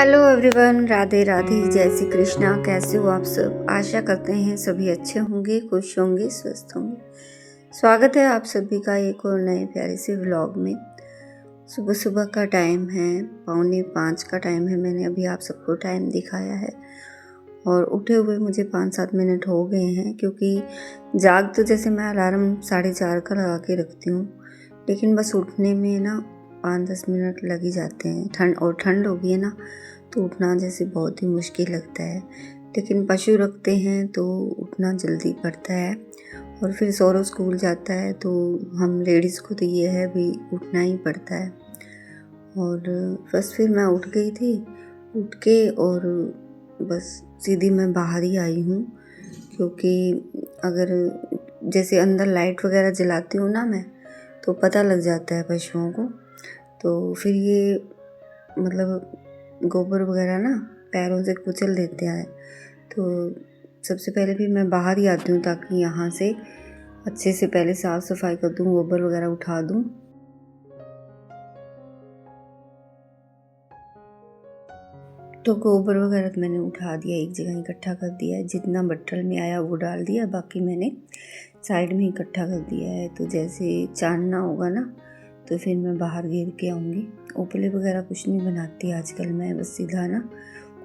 Hello everyone, Radhe Radhe, जय श्री कृष्णा। कैसे हो आप सब? आशा करते हैं सभी अच्छे होंगे, खुश होंगे, स्वस्थ होंगे। स्वागत है आप सभी का एक और नए प्यारे से व्लॉग में। सुबह सुबह का टाइम है, 4:45 का टाइम है। मैंने अभी आप सबको टाइम दिखाया है और उठे हुए मुझे 5-7 मिनट हो गए हैं, क्योंकि जाग तो जैसे मैं अलार्म 4:30 का लगा के रखती हूँ, लेकिन बस उठने में ना 5-10 मिनट लग ही जाते हैं। ठंड हो गई है ना, तो उठना जैसे बहुत ही मुश्किल लगता है। लेकिन पशु रखते हैं तो उठना जल्दी पड़ता है, और फिर सौरव स्कूल जाता है तो हम लेडीज़ को तो ये है भी उठना ही पड़ता है। और बस फिर मैं उठ गई थी, उठ के और बस सीधी मैं बाहर ही आई हूँ, क्योंकि अगर जैसे अंदर लाइट वगैरह जलाती हूँ ना मैं, तो पता लग जाता है पशुओं को। तो फिर ये मतलब गोबर वगैरह ना पैरों से कुचल देते हैं, तो सबसे पहले भी मैं बाहर ही आती हूँ ताकि यहाँ से अच्छे से पहले साफ़ सफाई कर दूँ, गोबर वगैरह उठा दूँ। तो गोबर वगैरह तो मैंने उठा दिया, एक जगह इकट्ठा कर दिया है। जितना बट्टल में आया वो डाल दिया, बाकी मैंने साइड में इकट्ठा कर दिया है। तो जैसे चांदना होगा ना, तो फिर मैं बाहर घेर के आऊँगी। उपले वगैरह कुछ नहीं बनाती आजकल मैं, बस सीधा ना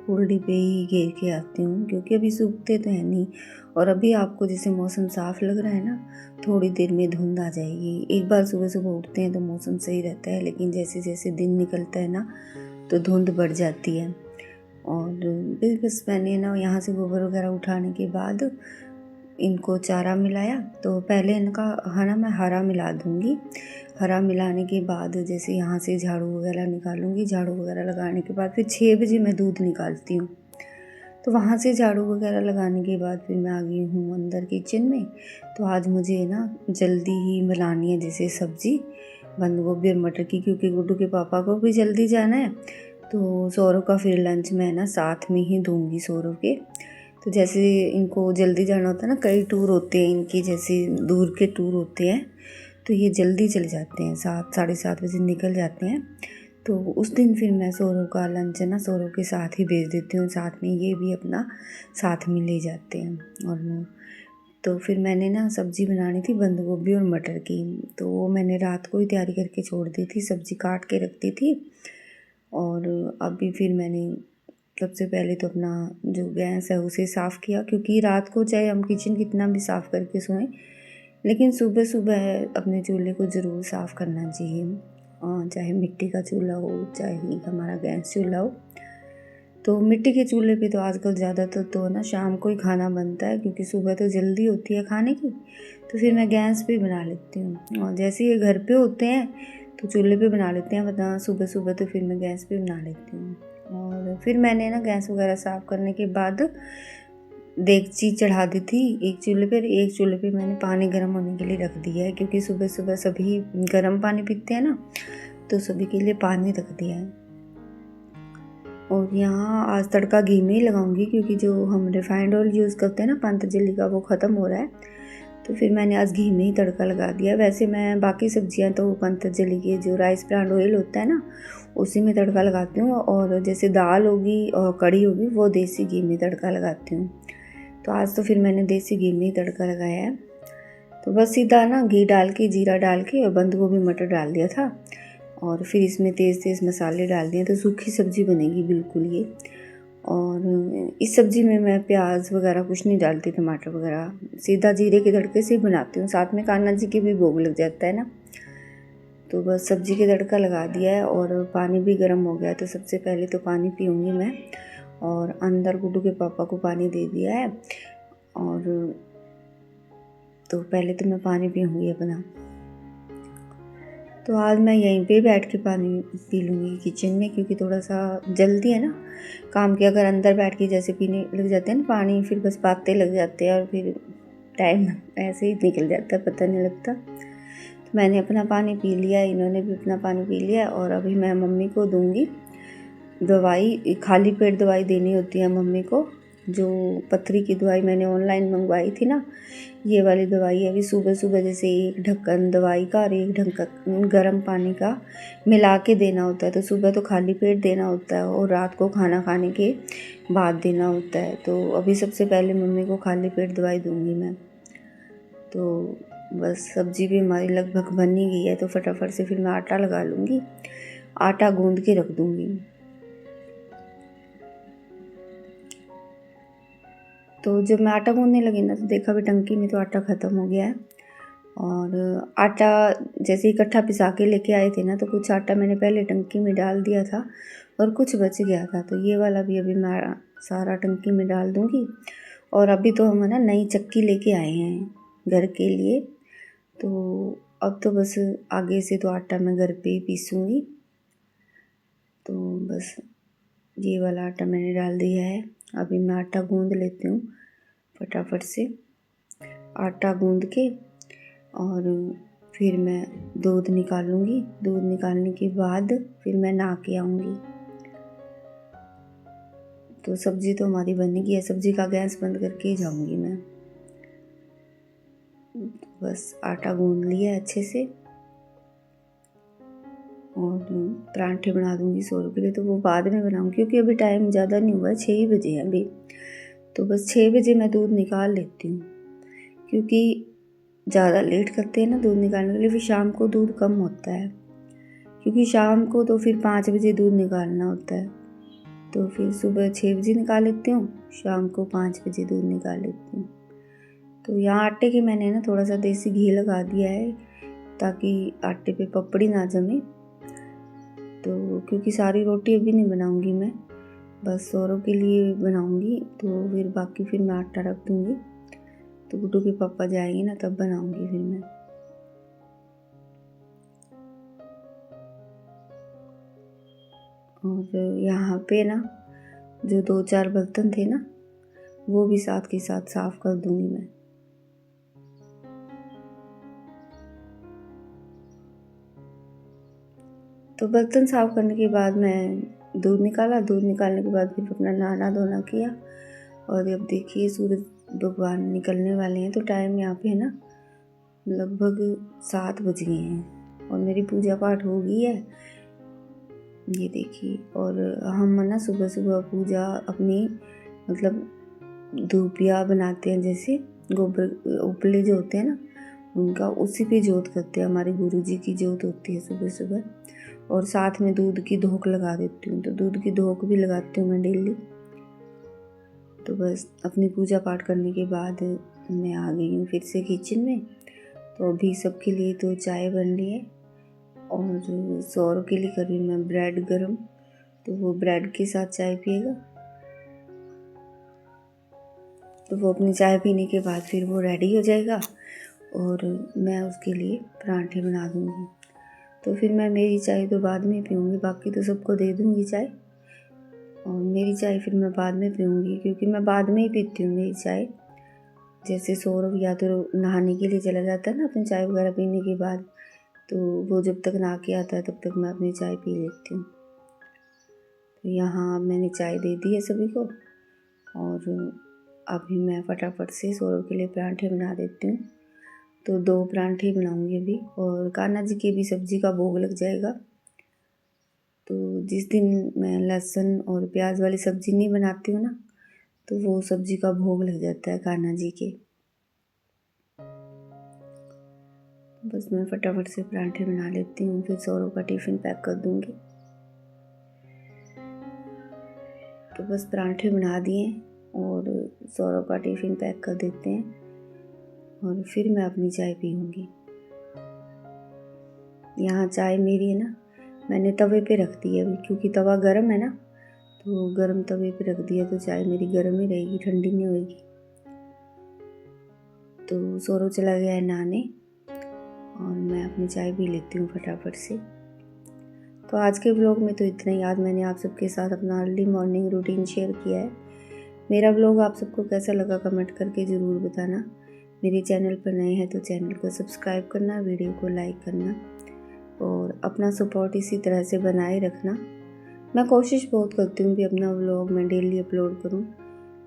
कुल्डी पे ही घेर के आती हूँ, क्योंकि अभी सूखते तो है नहीं। और अभी आपको जैसे मौसम साफ़ लग रहा है ना, थोड़ी देर में धुंध आ जाएगी। एक बार सुबह सुबह उठते हैं तो मौसम सही रहता है, लेकिन जैसे जैसे दिन निकलता है ना, तो धुंध बढ़ जाती है। और फिर बस मैंने ना यहाँ से गोबर वगैरह उठाने के बाद इनको चारा मिलाया। तो पहले इनका मैं हरा मिला दूँगी। हरा मिलाने के बाद जैसे यहाँ से झाड़ू वगैरह निकालूँगी। झाड़ू वगैरह लगाने के बाद फिर 6 बजे मैं दूध निकालती हूँ। तो वहाँ से झाड़ू वगैरह लगाने के बाद फिर मैं आ गई हूँ अंदर किचन में। तो आज मुझे ना जल्दी ही बनानी है जैसे सब्ज़ी बंद गोभी और मटर की, क्योंकि गुड्डू के पापा को भी जल्दी जाना है। तो सौरव का फिर लंच मैं ना साथ में ही दूँगी सौरव के। तो जैसे इनको जल्दी जाना होता है ना, कई टूर होते हैं इनके, जैसे दूर के टूर होते हैं, तो ये जल्दी चले जाते हैं, 7-7:30 बजे निकल जाते हैं। तो उस दिन फिर मैं सौरव का लंच है ना सौरव के साथ ही भेज देती हूँ, साथ में ये भी अपना साथ में ले जाते हैं। और तो फिर मैंने ना सब्ज़ी बनानी थी बंद गोभी और मटर की, तो वो मैंने रात को ही तैयारी करके छोड़ दी थी, सब्ज़ी काट के रखती थी। और अभी फिर मैंने सबसे पहले तो अपना जो गैस है उसे साफ़ किया, क्योंकि रात को चाहे हम किचन कितना भी साफ़ करके सोएं, लेकिन सुबह सुबह अपने चूल्हे को ज़रूर साफ़ करना चाहिए। चाहे मिट्टी का चूल्हा हो, चाहे हमारा गैस चूल्हा हो। तो मिट्टी के चूल्हे पे तो आजकल ज़्यादातर तो ना शाम को ही खाना बनता है, क्योंकि सुबह तो जल्दी होती है खाने की। तो फिर मैं गैस पे बना लेती हूँ, और जैसे ये घर पे होते हैं तो चूल्हे पे बना लेते हैं, वरना सुबह सुबह तो फिर मैं गैस पे बना लेती हूँ। और फिर मैंने ना गैस वगैरह साफ़ करने के बाद देगची चढ़ा दी थी एक चूल्हे पर। एक चूल्हे पे मैंने पानी गर्म होने के लिए रख दिया है, क्योंकि सुबह सुबह सभी गर्म पानी पीते हैं ना, तो सभी के लिए पानी रख दिया है। और यहाँ आज तड़का घी में ही लगाऊंगी, क्योंकि जो हम रिफाइंड ऑयल यूज़ करते हैं ना पतंजलि का, वो ख़त्म हो रहा है। तो फिर मैंने आज घी में ही तड़का लगा दिया। वैसे मैं बाकी सब्जियां तो पतंजलि के जो राइस ब्रांड ऑयल होता है ना, उसी में तड़का लगाती हूँ। और जैसे दाल होगी और कड़ी होगी, वो देसी घी में तड़का लगाती हूँ। तो आज तो फिर मैंने देसी घी में ही तड़का लगाया है। तो बस सीधा ना घी डाल के, जीरा डाल के और बंद गोभी मटर डाल दिया था, और फिर इसमें तेज़ तेज़ मसाले डाल दिए, तो सूखी सब्ज़ी बनेगी बिल्कुल ये। और इस सब्ज़ी में मैं प्याज वगैरह कुछ नहीं डालती, टमाटर वगैरह, सीधा जीरे के तड़के से ही बनाती हूँ। साथ में कान्हा जी के भी भोग लग जाता है ना। तो बस सब्ज़ी के तड़का लगा दिया है, और पानी भी गर्म हो गया। तो सबसे पहले तो पानी पीऊँगी मैं, और अंदर गुड्डू के पापा को पानी दे दिया है। और तो पहले तो मैं पानी पीऊँगी अपना। तो आज मैं यहीं पे बैठ के पानी पी लूँगी किचन में, क्योंकि थोड़ा सा जल्दी है ना काम के। अगर अंदर बैठ के जैसे पीने लग जाते हैं ना पानी, फिर बस बातें लग जाते हैं, और फिर टाइम ऐसे ही निकल जाता है, पता नहीं लगता। तो मैंने अपना पानी पी लिया, इन्होंने भी अपना पानी पी लिया। और अभी मैं मम्मी को दूँगी दवाई, खाली पेट दवाई देनी होती है मम्मी को, जो पथरी की दवाई मैंने ऑनलाइन मंगवाई थी ना, ये वाली दवाई अभी सुबह सुबह जैसे एक ढक्कन दवाई का और एक ढक्कन गर्म पानी का मिला के देना होता है। तो सुबह तो खाली पेट देना होता है और रात को खाना खाने के बाद देना होता है। तो अभी सबसे पहले मम्मी को खाली पेट दवाई दूंगी मैं। तो बस सब्जी भी हमारी लगभग बन ही गई है, तो फटाफट से फिर मैं आटा लगा लूँगी, आटा गूंद के रख दूँगी। तो जब मैं आटा गूंदने लगी ना, तो देखा भी टंकी में तो आटा ख़त्म हो गया है। और आटा जैसे इकट्ठा पिसा के लेके आए थे ना, तो कुछ आटा मैंने पहले टंकी में डाल दिया था और कुछ बच गया था। तो ये वाला भी अभी मैं सारा टंकी में डाल दूँगी। और अभी तो हम ना नई चक्की लेके आए हैं घर के लिए, तो अब तो बस आगे से तो आटा मैं घर पे ही पीसूँगी। तो बस ये वाला आटा मैंने डाल दिया है। अभी मैं आटा गूंद लेती हूँ फटाफट से। आटा गूंद के और फिर मैं दूध निकालूंगी। दूध निकालने के बाद फिर मैं नहा के आऊँगी। तो सब्ज़ी तो हमारी बन गई है, सब्ज़ी का गैस बंद करके ही जाऊँगी मैं। बस आटा गूंद लिया है अच्छे से और परांठे बना दूँगी सौरभ के लिए। तो वो बाद में बनाऊँगी क्योंकि अभी टाइम ज़्यादा नहीं हुआ है, 6 ही बजे हैं अभी। तो बस 6 बजे मैं दूध निकाल लेती हूँ, क्योंकि ज़्यादा लेट करते हैं ना दूध निकालने के लिए, फिर शाम को दूध कम होता है। क्योंकि शाम को तो फिर 5 बजे दूध निकालना होता है, तो फिर सुबह 6 बजे निकाल लेती हूँ, शाम को 5 बजे दूध निकाल लेती हूँ। तो यहाँ आटे के मैंने ना थोड़ा सा देसी घी लगा दिया है ताकि आटे पे पपड़ी ना जमे। तो क्योंकि सारी रोटी अभी नहीं बनाऊँगी मैं, बस सौरभ के लिए बनाऊँगी। तो फिर बाकी फिर मैं आटा रख दूँगी, तो गुड्डू के पापा जाएंगे ना तब बनाऊँगी फिर मैं। और यहाँ पे ना जो 2-4 बर्तन थे ना, वो भी साथ के साथ साफ़ कर दूँगी मैं। तो बर्तन साफ़ करने के बाद मैं दूध निकाला। दूध निकालने के बाद फिर अपना नहाना धोना किया। और अब देखिए सूरज भगवान निकलने वाले हैं, तो टाइम यहाँ पे है ना लगभग 7 बज गए हैं और मेरी पूजा पाठ हो गई है, ये देखिए। और हम ना सुबह सुबह पूजा अपनी मतलब धूपिया बनाते हैं, जैसे गोबर उपले जो होते हैं ना उनका, उसी पे जोत करते हैं। हमारे गुरुजी की जोत होती है सुबह सुबह। और साथ में दूध की धोक लगा देती हूँ, तो दूध की धोक भी लगाती हूँ मैं डेली। तो बस अपनी पूजा पाठ करने के बाद मैं आ गई हूँ फिर से किचन में। तो अभी सबके लिए तो चाय बन रही है और सौरभ के लिए कर रही हूँ मैं ब्रेड गरम, तो वो ब्रेड के साथ चाय पिएगा। तो वो अपनी चाय पीने के बाद फिर वो रेडी हो जाएगा और मैं उसके लिए परांठे बना दूँगी। तो फिर मैं मेरी चाय तो बाद में पीऊँगी, बाकी तो सबको दे दूँगी चाय। और मेरी चाय फिर मैं बाद में पीऊँगी, क्योंकि मैं बाद में ही पीती हूँ मेरी चाय। जैसे सौरभ या तो नहाने के लिए चला जाता है ना अपनी चाय वगैरह पीने के बाद, तो वो जब तक नहा के आता है तब तक मैं अपनी चाय पी लेती हूँ। तो यहाँ मैंने चाय दे दी है सभी को और अभी मैं फटाफट से सौरभ के लिए परांठे बना देती हूँ। तो 2 परांठे बनाऊँगी अभी, और कान्हा जी की भी सब्ज़ी का भोग लग जाएगा। तो जिस दिन मैं लहसुन और प्याज वाली सब्ज़ी नहीं बनाती हूँ ना, तो वो सब्ज़ी का भोग लग जाता है कान्हा जी के। बस मैं फटाफट से परांठे बना लेती हूँ, फिर सौरभ का टिफ़िन पैक कर दूँगी। तो बस परांठे बना दिए और सौरभ का टिफ़िन पैक कर देते हैं और फिर मैं अपनी चाय पीऊँगी। यहाँ चाय मेरी है ना मैंने तवे पे रख दी है अभी, क्योंकि तवा गर्म है ना, तो गर्म तवे पे रख दिया, तो चाय मेरी गर्म ही रहेगी, ठंडी नहीं होएगी। तो सौरभ चला गया है नहाने और मैं अपनी चाय पी लेती हूँ फटाफट से। तो आज के व्लॉग में तो इतना ही। आज मैंने आप सबके साथ अपना अर्ली मॉर्निंग रूटीन शेयर किया है। मेरा व्लॉग आप सबको कैसा लगा कमेंट करके ज़रूर बताना। मेरे चैनल पर नए हैं तो चैनल को सब्सक्राइब करना, वीडियो को लाइक करना और अपना सपोर्ट इसी तरह से बनाए रखना। मैं कोशिश बहुत करती हूँ कि अपना व्लॉग मैं डेली अपलोड करूँ,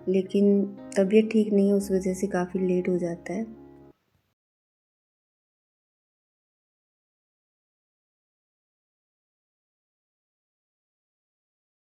लेकिन तबीयत ठीक नहीं है, उस वजह से काफ़ी लेट हो जाता है।